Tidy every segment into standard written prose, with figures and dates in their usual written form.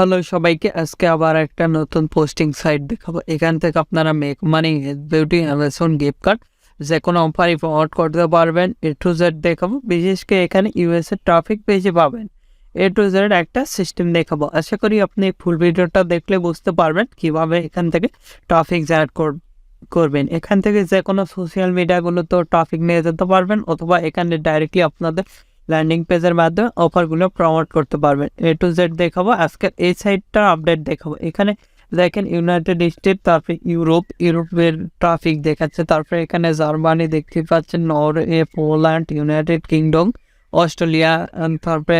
Hello সবাইকে, আজকে আবার একটা নতুন পোস্টিং সাইট দেখাবো। এখান থেকে আপনারা make money, beauty, Amazon gift card যে কোনো অফারই প্রমোট করতে পারবেন। A to Z দেখাবো। বিশেষ করে এখানে ইউএসএ ট্রাফিক পেজে পাবেন। A to Z একটা সিস্টেম দেখাবো। আশা করি আপনি ফুল ভিডিওটা দেখলে বুঝতে পারবেন কিভাবে এখান থেকে ট্রাফিক জেনারেট করবেন। এখান থেকে যে কোনো সোশ্যাল মিডিয়াগুলো তো ট্রাফিক নিয়ে যেতে পারবেন, অথবা এখানে ডাইরেক্টলি আপনাদের ল্যান্ডিং পেজের মাধ্যমে অফারগুলো প্রমোট করতে পারবেন। A to Z দেখাবো। আজকে এই সাইটটা আপডেট দেখাবো। এখানে দেখেন ইউনাইটেড স্টেট, তারপরে ইউরোপের ট্রাফিক দেখাচ্ছে। তারপরে এখানে জার্মানি দেখতে পাচ্ছেন, Norway, Poland, United kingdom, Australia, তারপরে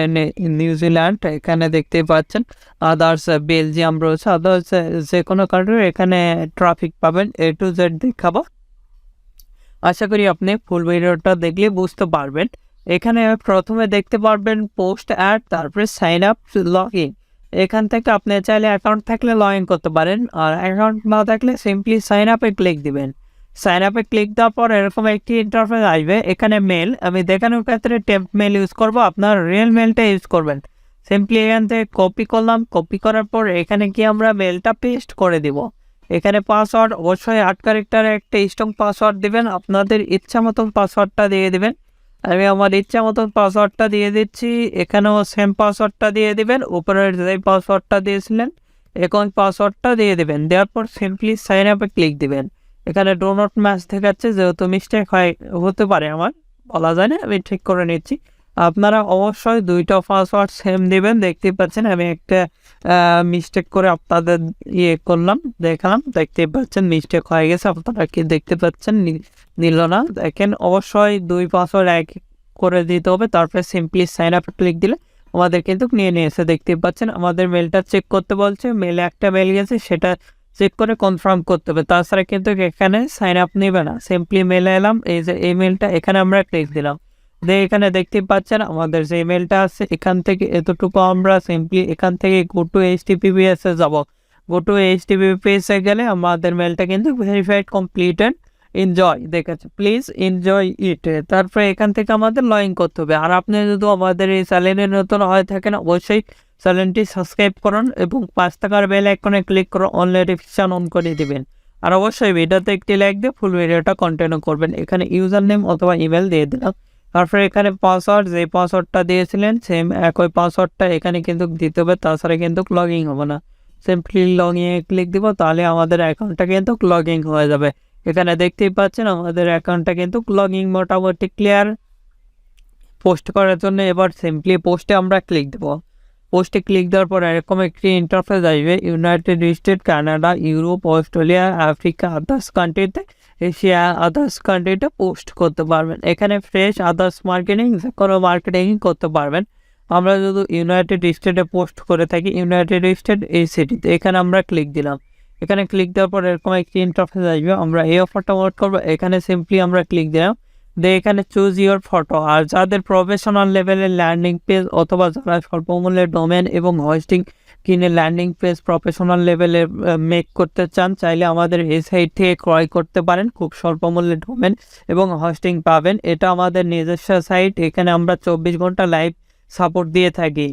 নিউজিল্যান্ড এখানে দেখতে পাচ্ছেন। আদার্স বেলজিয়াম রয়েছে। আদার্স যে কোনো কান্ট্রির এখানে ট্রাফিক পাবেন। A to Z দেখাবো। আশা করি আপনি ফুল ভিডিওটা দেখলে বুঝতে পারবেন। এখানে প্রথমে দেখতে পারবেন পোস্ট অ্যাড, তারপরে সাইন আপ, লগ ইন। এখান থেকে আপনি চাইলে অ্যাকাউন্ট থাকলে লগ ইন করতে পারেন, আর অ্যাকাউন্ট না থাকলে সিম্পলি সাইন আপে ক্লিক দিবেন। সাইন আপে ক্লিক দেওয়ার পর এরকম একটি ইন্টারফেস আসবে। এখানে মেল, আমি দেখানোর ক্ষেত্রে টেম্প মেল ইউজ করব, আপনার রিয়েল মেলটা ইউজ করবেন। সিম্পলি এখান থেকে কপি করলাম। কপি করার পর এখানে কি আমরা মেলটা পেস্ট করে দিব। এখানে পাসওয়ার্ড অবশ্যই 8 ক্যারেক্টারের একটা স্ট্রং পাসওয়ার্ড দিবেন। আপনাদের ইচ্ছা মতন পাসওয়ার্ডটা দিয়ে দিবেন। আমি আমার ইচ্ছা মতন পাসওয়ার্ডটা দিয়ে দিচ্ছি। এখানেও সেম পাসওয়ার্ডটা দিয়ে দিবেন। উপরের যে পাসওয়ার্ডটা দিয়েছিলেন এখন পাসওয়ার্ডটা দিয়ে দিবেন। দেওয়ার পর সিম্পলি সাইন আপে ক্লিক দিবেন। এখানে ডো নট ম্যাচ দেখাচ্ছে, যেহেতু মিস্টেক হতে পারে, আমার বলা যায় না, আমি ঠিক করে নিচ্ছি। আপনারা অবশ্যই দুইটা পাসওয়ার্ড সেম দিবেন। দেখতেই পাচ্ছেন আমি একটা মিস্টেক করে আপনাদের করলাম, দেখালাম। দেখতেই পাচ্ছেন মিস্টেক হয়ে গেছে। আপনারা কি দেখতে পাচ্ছেন? নিল না। দেখেন অবশ্যই দুই পাসওয়ার্ড এক করে দিতে হবে। তারপরে সিম্পলি সাইন আপে ক্লিক দিলে আমাদের কিন্তু নিয়ে নিয়েছে। দেখতে পাচ্ছেন আমাদের মেলটা চেক করতে বলছে। মেলে একটা মেল গেছে, সেটা চেক করে কনফার্ম করতে হবে। তাছাড়া কিন্তু এখানে সাইন আপ নেবে না। সিম্পলি মেলে এলাম, এই যে এই মেলটা এখানে আমরা ক্লিক দিলাম। এখানে দেখতে পাচ্ছেন আমাদের যে মেলটা আছে, এখান থেকে এতটুকু আমরা সিম্পলি এখান থেকে গো টু HTTPS এ যাব। গো টু HTTPS এ গেলে আমাদের মেলটা কিন্তু ভেরিফাইড, কমপ্লিটেড, এনজয় দেখাচ্ছে। Please enjoy it. তারপরে এখান থেকে আমাদের লগ ইন করতে হবে। আর আপনি যদি আমাদের এই চ্যানেলে নতুন হয়ে থাকেন, অবশ্যই চ্যানেলটি সাবস্ক্রাইব করুন এবং 5 টাকার বেল আইকনে ক্লিক করে অন নোটিফিকেশন অন করে দিবেন। আর অবশ্যই ভিডিওতে একটি লাইক দিয়ে ফুল ভিডিওটা কন্টিনিউ করবেন। এখানে ইউজার নেম অথবা ইমেল দিয়ে দিলাম। তারপরে এখানে পাসওয়ার্ড, যে পাসওয়ার্ডটা দিয়েছিলেন সেম একই পাসওয়ার্ডটা এখানে কিন্তু দিতে হবে, তাছাড়া কিন্তু লগ ইন হবে না। সিম্পলি লগ ইনে ক্লিক দিব, তাহলে আমাদের অ্যাকাউন্টটা কিন্তু লগ ইন হয়ে যাবে। এখানে দেখতেই পাচ্ছেন আমাদের অ্যাকাউন্টটা কিন্তু লগ ইন মোটামুটি ক্লিয়ার। পোস্ট করার জন্য এবার সিম্পলি পোস্টে আমরা ক্লিক দেব। পোস্টে ক্লিক দেওয়ার পর এরকম একটি ইন্টারফেস আসবে। United state, Canada, Europe, Australia, Africa, others কান্ট্রিতে, এশিয়া, আদার্স কান্ট্রিতে পোস্ট করতে পারবেন। এখানে ফ্রেশ, আদার্স, মার্কেটিং, যে কোনো মার্কেটিং করতে পারবেন। আমরা যদি ইউনাইটেড স্টেটে পোস্ট করে থাকি, ইউনাইটেড স্টেট এই সিটিতে, এখানে আমরা ক্লিক দিলাম। এখানে ক্লিক দেওয়ার পর এরকম একটি ইন্টারফেস আসবে। আমরা এই অফারটা ওয়ার্ক করবো। এখানে সিম্পলি আমরা ক্লিক দিলাম। এখানে চুজ ইউর ফটো। আর যাদের প্রফেশনাল লেভেলের ল্যান্ডিং পেজ, অথবা যারা স্বল্পমূল্যের ডোমেন এবং হোস্টিং কিনে ল্যান্ডিং পেজ প্রফেশনাল লেভেলে মেক করতে চান, চাইলে আমাদের এই সাইট থেকে ক্রয় করতে পারেন। খুব স্বল্পমূল্যে ডোমেন এবং হোস্টিং পাবেন। এটা আমাদের নিজস্ব সাইট। এখানে আমরা 24 ঘন্টা লাইভ সাপোর্ট দিয়ে থাকি।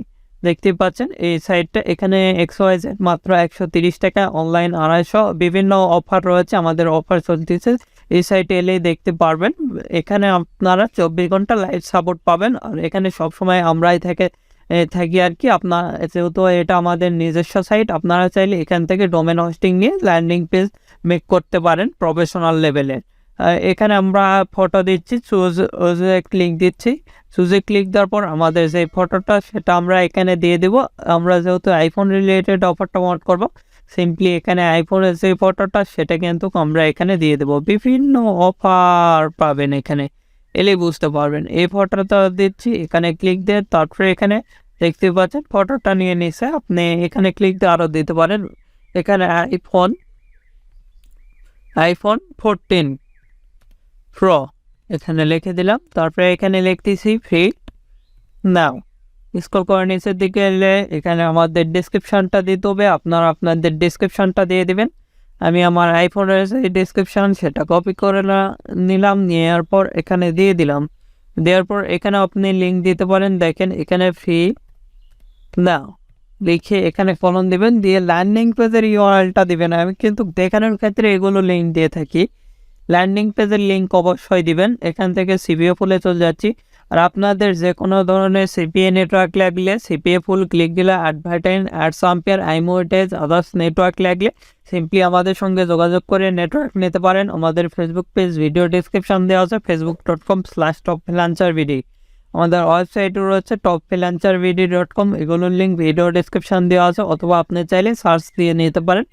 দেখতে পাচ্ছেন এই সাইটটা। এখানে XYZ মাত্র 130 টাকা, অনলাইন 250, বিভিন্ন অফার রয়েছে। আমাদের অফার চলতেছে, এই সাইটে এলেই দেখতে পারবেন। এখানে আপনারা 24 ঘন্টা লাইভ সাপোর্ট পাবেন। আর এখানে সবসময় আমরাই থাকি আর কি। আপনার যেহেতু এটা আমাদের নিজস্ব সাইট, আপনারা চাইলে এখান থেকে ডোমেন হোস্টিং নিয়ে ল্যান্ডিং পেজ মেক করতে পারেন প্রফেশনাল লেভেলে। এখানে আমরা ফটো দিচ্ছি, চুজে ক্লিক দিচ্ছি। চুজে ক্লিক দেওয়ার পর আমাদের যে ফটোটা সেটা আমরা এখানে দিয়ে দেব। আমরা যেহেতু আইফোন রিলেটেড অফারটা ওয়ার্ক করব, সিম্পলি এখানে আইফোনের যে ফটোটা সেটা কিন্তু আমরা এখানে দিয়ে দেব। বিভিন্ন অফার পাবেন এখানে, এলেই বুঝতে পারবেন। এই ফটোটা দিচ্ছি, এখানে ক্লিক দিয়ে তারপরে এখানে দেখতে পাচ্ছেন ফটোটা নিয়ে নিছে। আপনি এখানে ক্লিক দিয়ে আরও দিতে পারেন। এখানে আইফোন 14 প্রো এখানে লিখে দিলাম। তারপরে এখানে লিখতেছি ফ্রি নাও। স্ক্রল করে নিচের দিকে এলে এখানে আমাদের ডিসক্রিপশানটা দিতে হবে। আপনারা আপনাদের ডিসক্রিপশানটা দিয়ে দিবেন। আমি আমার আইফোনের যে ডিসক্রিপশান সেটা কপি করে নিলাম। নেওয়ার পর এখানে দিয়ে দিলাম। দেওয়ার পর এখানে আপনি লিঙ্ক দিতে পারেন। দেখেন এখানে ফ্রি নাও লিখে এখানে ফলন দিবেন, দিয়ে ল্যান্ডিং পেজের ইউআরএলটা দিবেন। আমি কিন্তু দেখানোর ক্ষেত্রে এগুলো লিঙ্ক দিয়ে থাকি, ল্যান্ডিং পেজের লিঙ্ক অবশ্যই দিবেন। এখান থেকে সিপিএ ফুলে চলে যাচ্ছি। আর আপনাদের যে কোনো ধরনের সিপিএ নেটওয়ার্ক লাগলে, সিপিএ ফুল ক্লিক দিলে, অ্যাডভার্টাইজ, অ্যাডস আম্পিয়ার, আইমোটেজ, আদার্স নেটওয়ার্ক লাগলে সিম্পলি আমাদের সঙ্গে যোগাযোগ করে নেটওয়ার্ক নিতে পারেন। আমাদের ফেসবুক পেজ ভিডিও ডিসক্রিপশন দেওয়া আছে, facebook.com/topfreelancervd। আমাদের ওয়েবসাইটও রয়েছে topfreelancervd.com, এগুলোর লিঙ্ক ভিডিও ডিসক্রিপশন দেওয়া আছে, অথবা আপনি চাইলে সার্চ দিয়ে নিতে পারেন।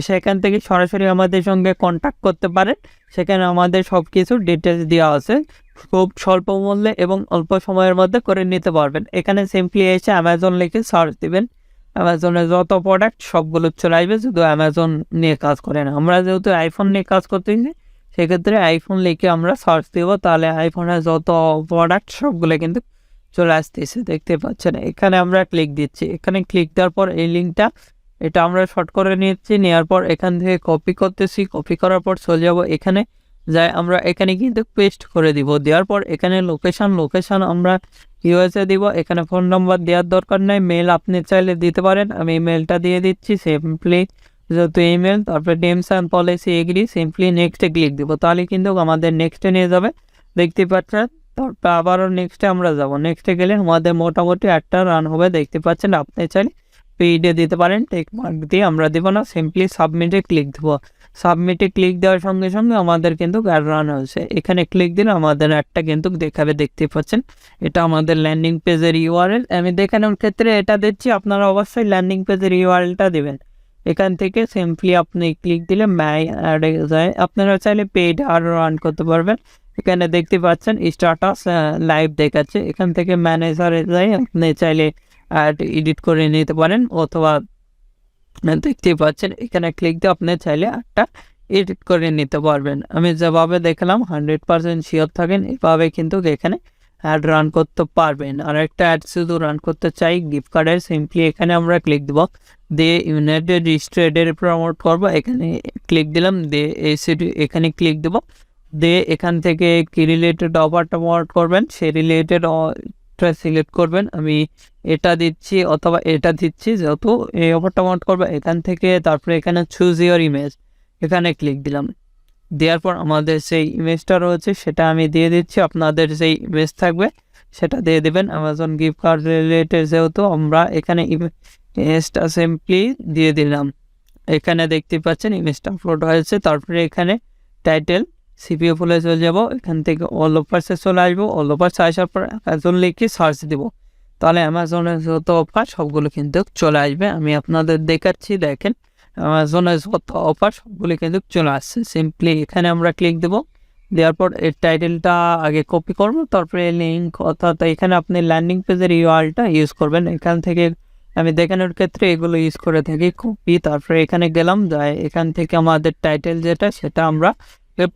সেখান থেকে সরাসরি আমাদের সঙ্গে কন্ট্যাক্ট করতে পারেন। সেখানে আমাদের সব কিছু ডিটেলস দেওয়া আছে, খুব স্বল্প মূল্যে এবং অল্প সময়ের মধ্যে করে নিতে পারবেন। এখানে সিম্পলি এসে অ্যামাজন লিখে সার্চ দিবেন, অ্যামাজনের যত প্রোডাক্ট সবগুলো চলে আসবে, শুধু অ্যামাজন নিয়ে কাজ করেন। আমরা যেহেতু আইফোন নিয়ে কাজ করতেছি, সেক্ষেত্রে আইফোন লিখে আমরা সার্চ দেব, তাহলে আইফোনের যত প্রোডাক্ট সবগুলো কিন্তু চলে আসতেছে, দেখতে পাচ্ছেন। এখানে আমরা ক্লিক দিচ্ছি, এখানে ক্লিক দেওয়ার পর এই লিঙ্কটা এটা আমরা শর্ট করে নিচ্ছি, নেওয়ার পর এখান থেকে কপি করতেছি, কপি করার পর চলে যাব এখানে, যাই আমরা এখানে কিন্তু পেস্ট করে দিব। দেওয়ার পর এখানে লোকেশন আমরা ইউএসএ দিব। এখানে ফোন নাম্বার দেওয়ার দরকার নেই, মেল আপনি চাইলে দিতে পারেন, আমি মেলটা দিয়ে দিচ্ছি। সিম্পলি যেহেতু ইমেল, তারপরে terms and policy agree, simply নেক্সটে ক্লিক দিব, তাহলে কিন্তু আমাদের নেক্সটে নিয়ে যাবে, দেখতে পাচ্ছেন। তারপর আবারও নেক্সটে আমরা যাব, নেক্সটে গেলে আমাদের মোটামুটি একটা রান হবে, দেখতে পাচ্ছেন। আপনি চাইলে পেইডে দিতে পারেন, টেক মার্ক দিয়ে আমরা দেবো না, সিম্পলি সাবমিটে ক্লিক দেবো। সাবমিটে ক্লিক দেওয়ার সঙ্গে সঙ্গে আমাদের কিন্তু অ্যাড রান হয়েছে। এখানে ক্লিক দিলে আমাদের অ্যাডটা কিন্তু দেখাবে, দেখতে পাচ্ছেন। এটা আমাদের ল্যান্ডিং পেজের ইউআরএল। আমি দেখানোর ক্ষেত্রে এটা দিচ্ছি, আপনারা অবশ্যই ল্যান্ডিং পেজের ইউআরএলটা দেবেন। এখান থেকে সিম্পলি আপনি ক্লিক দিলে মাই অ্যাড যায়। আপনারা চাইলে পেইড আর রান করতে পারবেন। এখানে দেখতে পাচ্ছেন স্ট্যাটাস লাইভ দেখাচ্ছে, এখান থেকে ম্যানেজারে যাই আপনি চাইলে অ্যাড এডিট করে নিতে পারেন, অথবা দেখতে পাচ্ছেন এখানে ক্লিক দিয়ে আপনি চাইলে একটা এডিট করে নিতে পারবেন। আমি যেভাবে দেখলাম 100% শিওর থাকেন, এভাবে কিন্তু এখানে অ্যাড রান করতে পারবেন। আর একটা অ্যাড শুধু রান করতে চাই গিফট কার্ডের, সিম্পলি এখানে আমরা ক্লিক দেবো, দিয়ে ইউনাইটেড স্টেটের প্রমোট করবো, এখানে ক্লিক দিলাম, দিয়ে এখানে ক্লিক দেবো, দিয়ে এখান থেকে কি রিলেটেড অফারটা প্রমোট করবেন সেই রিলেটেড সিলেক্ট করবেন। আমি এটা দিচ্ছি অথবা এটা দিচ্ছি, যেহেতু এই অফারটা প্রমোট করবো এখান থেকে। তারপরে এখানে চুজ ইউর ইমেজ, এখানে ক্লিক দিলাম, দেওয়ার পর আমাদের সেই ইমেজটা রয়েছে সেটা আমি দিয়ে দিচ্ছি। আপনাদের যেই ইমেজ থাকবে সেটা দিয়ে দেবেন। অ্যামাজন গিফট কার্ড রিলেটেড যেহেতু, আমরা এখানে ইমেজটা সিম্পলি দিয়ে দিলাম। এখানে দেখতে পাচ্ছেন ইমেজটা আপলোড হয়েছে। তারপরে এখানে টাইটেল সিপিএ ফুলে চলে যাব, এখান থেকে অল অফার্সে চলে আসবো। অল অফার্সে আসার পর অ্যামাজন লিখে সার্চ দিব, তাহলে অ্যামাজনের যত অফার সবগুলো কিন্তু চলে আসবে। আমি আপনাদের দেখাচ্ছি, দেখেন অ্যামাজনের যত অফার সবগুলো কিন্তু চলে আসছে। সিম্পলি এখানে আমরা ক্লিক দেবো, দেওয়ার পর এর টাইটেলটা আগে কপি করব, তারপরে লিঙ্ক, অর্থাৎ এখানে আপনি ল্যান্ডিং পেজের ইউআরএলটা ইউজ করবেন। এখান থেকে আমি দেখানোর ক্ষেত্রে এগুলো ইউজ করে থাকি, কপি। তারপরে এখানে গেলাম, যাই এখান থেকে আমাদের টাইটেল যেটা সেটা আমরা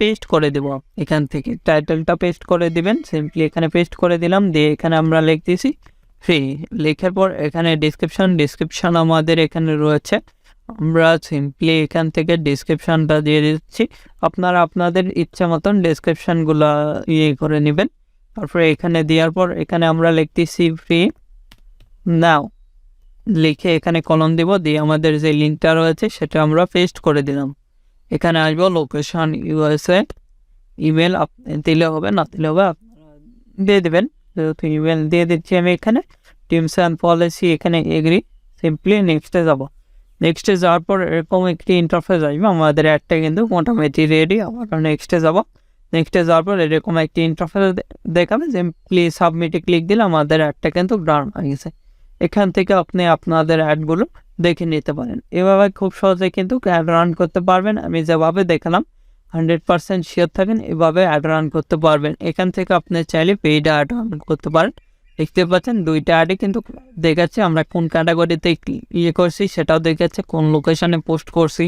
পেস্ট করে দেব। এখান থেকে টাইটেলটা পেস্ট করে দিবেন, সিম্পলি এখানে পেস্ট করে দিলাম, দিয়ে এখানে আমরা লিখতেছি ফ্রি। লেখার পর এখানে ডিসক্রিপশন আমাদের এখানে রয়েছে, আমরা সিম্পলি এখান থেকে ডিসক্রিপশনটা দিয়ে দিচ্ছি। আপনারা আপনাদের ইচ্ছা মতন ডিসক্রিপশনগুলো করে নেবেন। তারপরে এখানে দেওয়ার পর এখানে আমরা লিখতেছি ফ্রি নাও, লিখে এখানে কলম দেব, দিয়ে আমাদের যে লিঙ্কটা রয়েছে সেটা আমরা পেস্ট করে দিলাম। এখানে আসবো লোকেশন ইউএসএ, ইমেল দিলে হবে, না দিলে হবে আপনারা দিয়ে দেবেন। যেহেতু ইমেল দিয়ে দিচ্ছি আমি, এখানে টার্মস অ্যান্ড পলিসি এখানে এগ্রি, সিম্পলি নেক্সটে যাব। নেক্সটে যাওয়ার পর এরকম একটি ইন্টারফেস আসবে, আমাদের অ্যাডটা কিন্তু মোটামুটি রেডি। আবার নেক্সটে যাব, নেক্সটে যাওয়ার পর এরকম একটি ইন্টারফেস দেখাবে, সিম্পলি সাবমিটে ক্লিক দিলে আমাদের অ্যাডটা কিন্তু রান হয়ে গেছে। এখান থেকে আপনি আপনাদের অ্যাডগুলো দেখে নিতে পারেন। এভাবে খুব সহজে কিন্তু অ্যাড রান করতে পারবেন। আমি যেভাবে দেখালাম 100% শিওর থাকেন এভাবে অ্যাড রান করতে পারবেন। এখান থেকে আপনি চাইলে পেইড অ্যাড রান করতে পারেন। দেখতে পাচ্ছেন দুইটা অ্যাডে কিন্তু দেখাচ্ছে আমরা কোন ক্যাটাগরিতে করছি, সেটাও দেখাচ্ছে, কোন লোকেশনে পোস্ট করছি,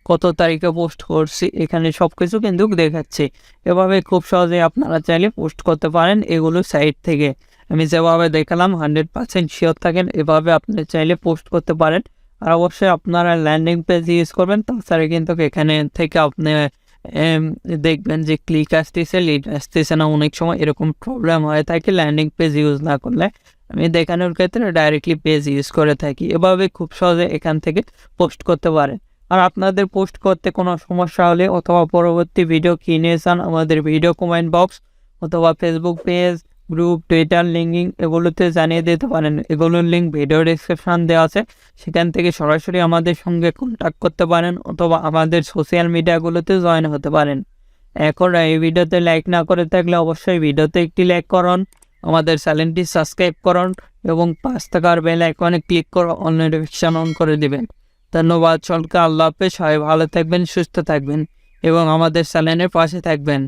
কত তারিখে পোস্ট করছি, এখানে সব কিছু কিন্তু দেখাচ্ছে। এভাবে খুব সহজে আপনারা চাইলে পোস্ট করতে পারেন এগুলো সাইট থেকে। আমি যেভাবে দেখালাম 100% শিওর থাকেন এভাবে আপনি চাইলে পোস্ট করতে পারেন। আর অবশ্যই আপনারা ল্যান্ডিং পেজ ইউজ করবেন, তাছাড়া কিন্তু এখানে থেকে আপনি দেখবেন যে ক্লিক আসতেছে, লিড আসতেছে না, অনেক সময় এরকম প্রবলেম হয়ে থাকে ল্যান্ডিং পেজ ইউজ না করলে। আমি দেখানোর ক্ষেত্রে ডাইরেক্টলি পেজ ইউজ করে থাকি। এভাবে খুব সহজে এখান থেকে পোস্ট করতে পারেন। আর আপনাদের পোস্ট করতে কোনো সমস্যা হলে অথবা পরবর্তী ভিডিও কী নিয়ে চান, আমাদের ভিডিও কমেন্ট বক্স অথবা Facebook page, group, Twitter linking এগুলোতে জানিয়ে দিতে পারেন। এগুলোর লিঙ্ক ভিডিও ডিসক্রিপশান দেওয়া আছে, সেখান থেকে সরাসরি আমাদের সঙ্গে কন্ট্যাক্ট করতে পারেন অথবা আমাদের সোশ্যাল মিডিয়াগুলোতে জয়েন হতে পারেন। এখন এই ভিডিওতে লাইক না করে থাকলে অবশ্যই ভিডিওতে একটি লাইক করুন, আমাদের চ্যানেলটি সাবস্ক্রাইব করুন এবং পাঁচ টাকার বেল আইকনে ক্লিক করে অল নোটিফিকেশন অন করে দিবেন। ধন্যবাদ সকলকে। আল্লাহ হাফেজ। সবাই ভালো থাকবেন, সুস্থ থাকবেন এবং আমাদের চ্যানেলের পাশে থাকবেন।